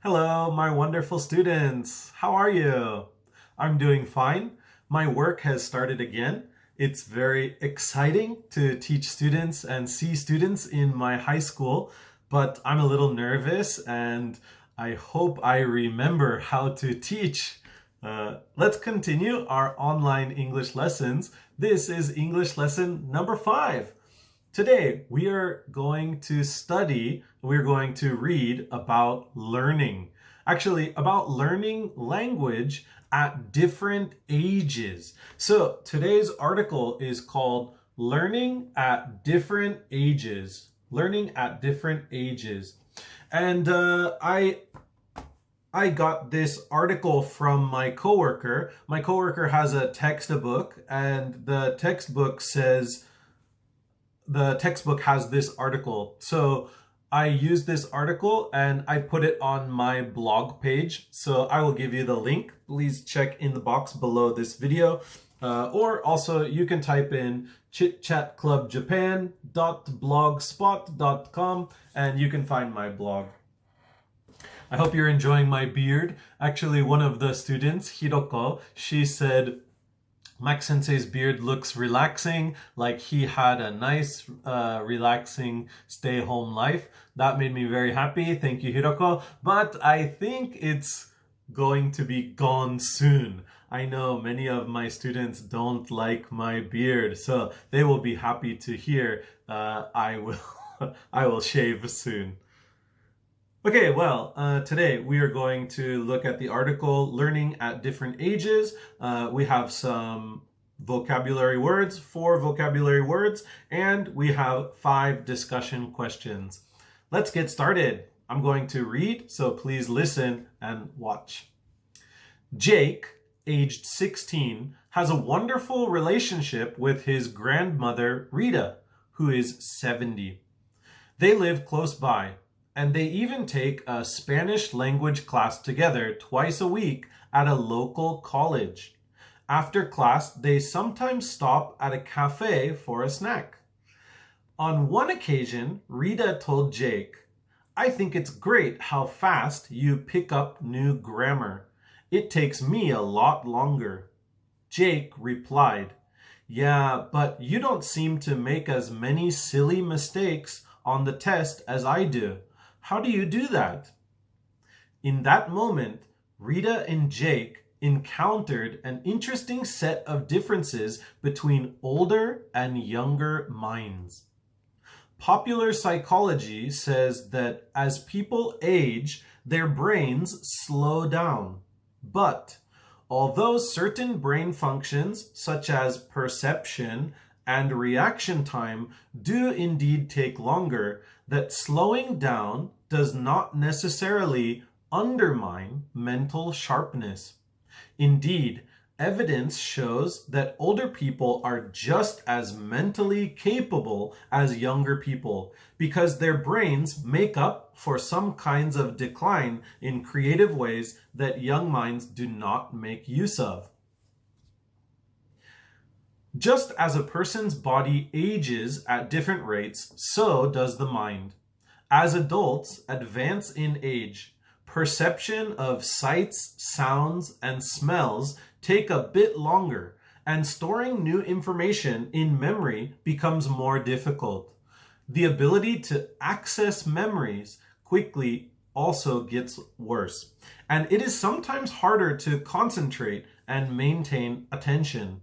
Hello, my wonderful students. How are you? I'm doing fine. My work has started again. It's very exciting to teach students and see students in my high school, but I'm a little nervous and I hope I remember how to teach. Let's continue our online English lessons. This is English lesson number 5. Today, we're going to read about learning. Actually, about learning language at different ages. So today's article is called Learning at Different Ages. Learning at Different Ages. And I got this article from my coworker. My coworker has a textbook, and the textbook has this article. So I used this article and I put it on my blog page. So I will give you the link. Please check in the box below this video. Or also you can type in chitchatclubjapan.blogspot.com and you can find my blog. I hope you're enjoying my beard. Actually, one of the students, Hiroko, she said, Max Sensei's beard looks relaxing, like he had a nice, relaxing stay-home life. That made me very happy. Thank you, Hiroko. But I think it's going to be gone soon. I know many of my students don't like my beard, so they will be happy to hear I will shave soon. Okay, well, today we are going to look at the article Learning at Different Ages. We have some vocabulary words, 4 vocabulary words, and we have 5 discussion questions. Let's get started. I'm going to read, so please listen and watch. Jake, aged 16, has a wonderful relationship with his grandmother, Rita, who is 70. They live close by, and they even take a Spanish language class together twice a week at a local college. After class, they sometimes stop at a cafe for a snack. On one occasion, Rita told Jake, "I think it's great how fast you pick up new grammar. It takes me a lot longer." Jake replied, "Yeah, but you don't seem to make as many silly mistakes on the test as I do. How do you do that?" In that moment, Rita and Jake encountered an interesting set of differences between older and younger minds. Popular psychology says that as people age, their brains slow down. But although certain brain functions, such as perception and reaction time, do indeed take longer, that slowing down does not necessarily undermine mental sharpness. Indeed, evidence shows that older people are just as mentally capable as younger people because their brains make up for some kinds of decline in creative ways that young minds do not make use of. Just as a person's body ages at different rates, so does the mind. As adults advance in age, perception of sights, sounds, and smells take a bit longer, and storing new information in memory becomes more difficult. The ability to access memories quickly also gets worse, and it is sometimes harder to concentrate and maintain attention.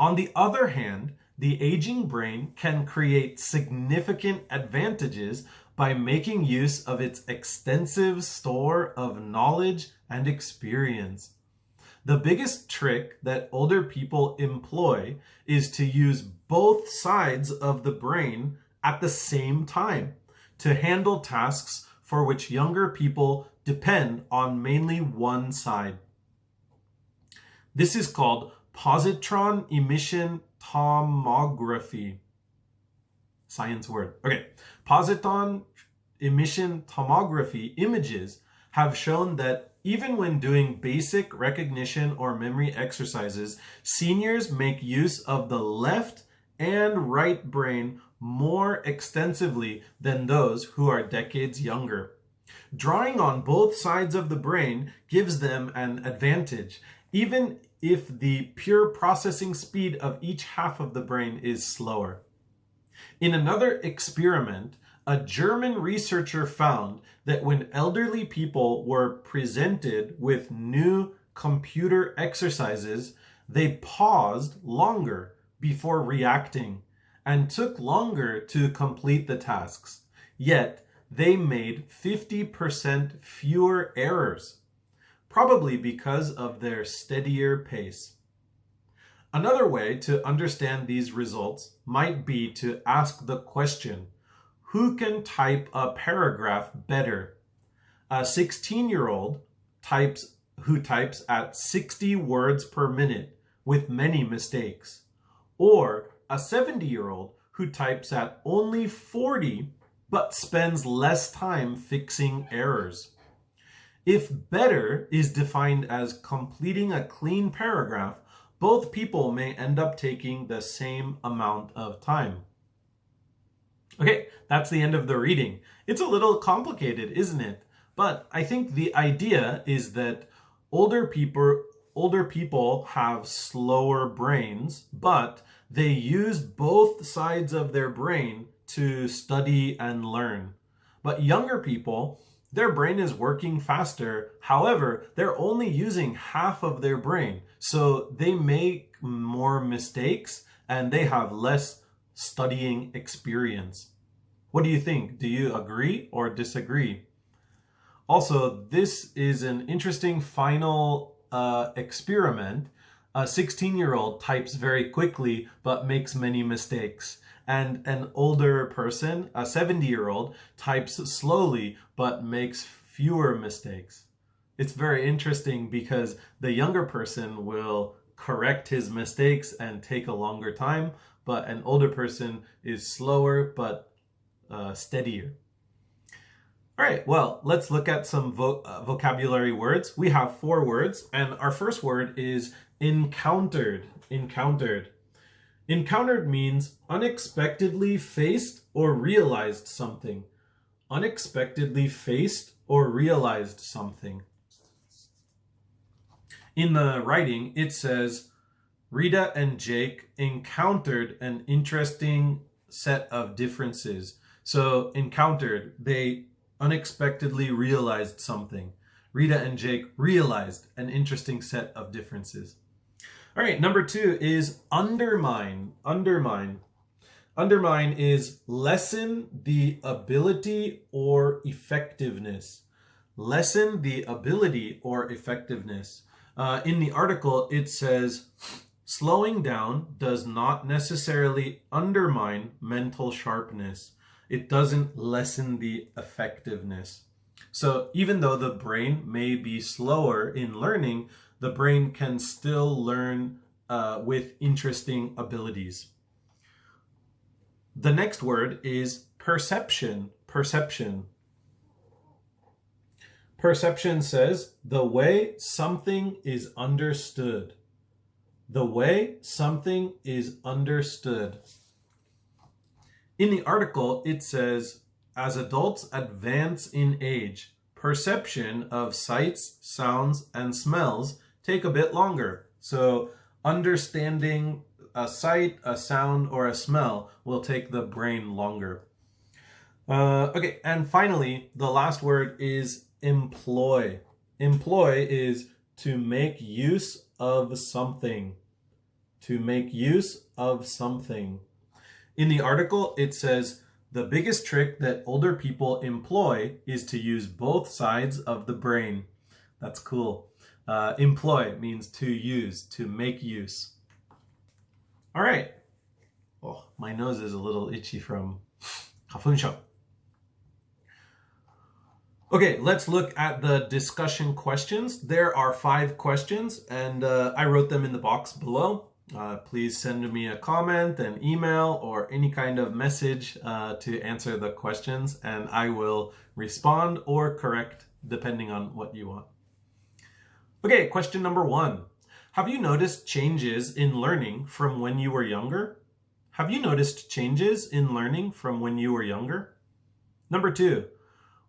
On the other hand, the aging brain can create significant advantages by making use of its extensive store of knowledge and experience. The biggest trick that older people employ is to use both sides of the brain at the same time to handle tasks for which younger people depend on mainly one side. This is called positron emission tomography. Science word. Okay. Positron emission tomography images have shown that even when doing basic recognition or memory exercises, seniors make use of the left and right brain more extensively than those who are decades younger. Drawing on both sides of the brain gives them an advantage, even if the pure processing speed of each half of the brain is slower. In another experiment, a German researcher found that when elderly people were presented with new computer exercises, they paused longer before reacting and took longer to complete the tasks. Yet, they made 50% fewer errors, probably because of their steadier pace. Another way to understand these results might be to ask the question, who can type a paragraph better? A 16-year-old who types at 60 words per minute with many mistakes, or a 70-year-old who types at only 40 but spends less time fixing errors. If better is defined as completing a clean paragraph, both people may end up taking the same amount of time. Okay, that's the end of the reading. It's a little complicated, isn't it? But I think the idea is that older people have slower brains, but they use both sides of their brain to study and learn. But younger people, their brain is working faster. However, they're only using half of their brain. So they make more mistakes and they have less studying experience. What do you think? Do you agree or disagree? Also, this is an interesting final experiment. A 16-year-old types very quickly but makes many mistakes. And an older person, a 70-year-old, types slowly but makes fewer mistakes. It's very interesting because the younger person will correct his mistakes and take a longer time, but an older person is slower but steadier. All right, well, let's look at some vocabulary words. We have 4 words, and our first word is encountered. Encountered. Encountered means unexpectedly faced or realized something. Unexpectedly faced or realized something. In the writing, it says, Rita and Jake encountered an interesting set of differences. So encountered, they unexpectedly realized something. Rita and Jake realized an interesting set of differences. All right, number 2 is undermine. Undermine. Undermine is lessen the ability or effectiveness. Lessen the ability or effectiveness. In the article, it says, slowing down does not necessarily undermine mental sharpness. It doesn't lessen the effectiveness. So even though the brain may be slower in learning, the brain can still learn with interesting abilities. The next word is perception. Perception. Perception says the way something is understood. The way something is understood. In the article, it says, as adults advance in age, perception of sights, sounds, and smells take a bit longer. So understanding a sight, a sound, or a smell will take the brain longer. Okay, and finally, the last word is employ. Employ is to make use of something. To make use of something. In the article, it says, the biggest trick that older people employ is to use both sides of the brain. That's cool. Employ means to use, to make use. All right. Oh, my nose is a little itchy from 가fun셔. Okay, let's look at the discussion questions. There are 5 questions, and I wrote them in the box below. Please send me a comment, an email, or any kind of message to answer the questions, and I will respond or correct depending on what you want. Okay, question number 1. Have you noticed changes in learning from when you were younger? Have you noticed changes in learning from when you were younger? Number 2.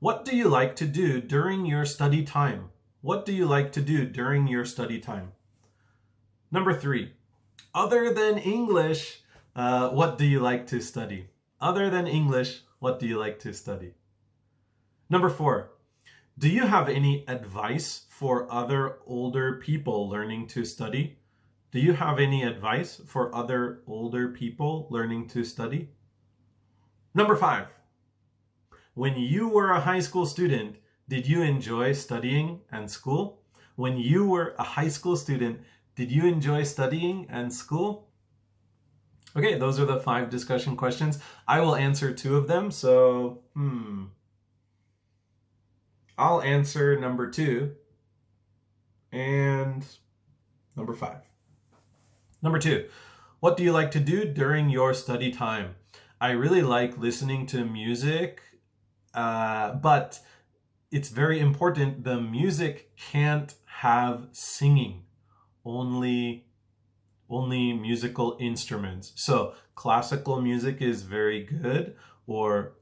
What do you like to do during your study time? What do you like to do during your study time? Number 3, other than English, what do you like to study? Other than English, what do you like to study? Number 4, do you have any advice for other older people learning to study? Do you have any advice for other older people learning to study? Number 5, when you were a high school student, did you enjoy studying and school? When you were a high school student, did you enjoy studying and school? Okay, those are the 5 discussion questions. I will answer 2 of them, so I'll answer number 2 and number 5. Number 2, what do you like to do during your study time? I really like listening to music, but it's very important the music can't have singing, only musical instruments. So classical music is very good, or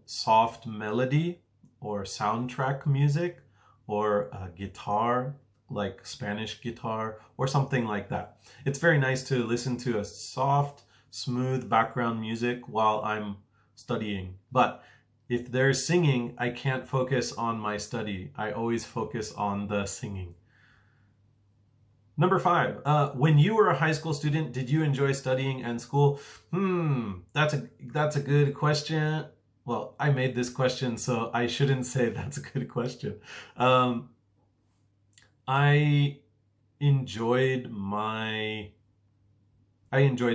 soft melody, or soundtrack music, or guitar, like Spanish guitar, or something like that. It's very nice to listen to a soft, smooth background music while I'm studying. But if there's singing, I can't focus on my study. I always focus on the singing. Number 5, when you were a high school student, did you enjoy studying and school? That's a good question. Well, I made this question, so I shouldn't say that's a good question. I enjoyed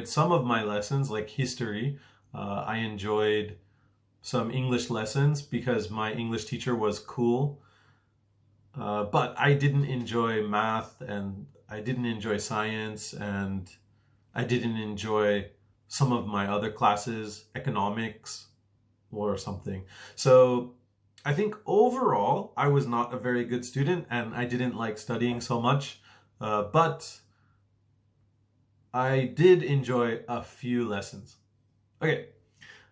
some of my lessons, like history. I enjoyed some English lessons because my English teacher was cool. But I didn't enjoy math, and I didn't enjoy science, and I didn't enjoy some of my other classes, economics or something. So I think overall, I was not a very good student, and I didn't like studying so much, but I did enjoy a few lessons. Okay.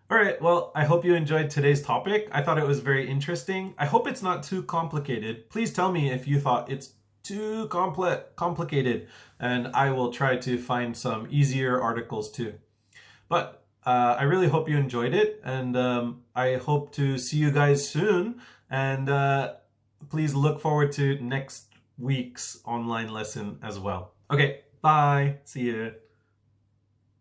All right, well, I hope you enjoyed today's topic. I thought it was very interesting. I hope it's not too complicated. Please tell me if you thought it's too complicated, and I will try to find some easier articles too. But I really hope you enjoyed it, and I hope to see you guys soon. And please look forward to next week's online lesson as well. Okay, bye. See you.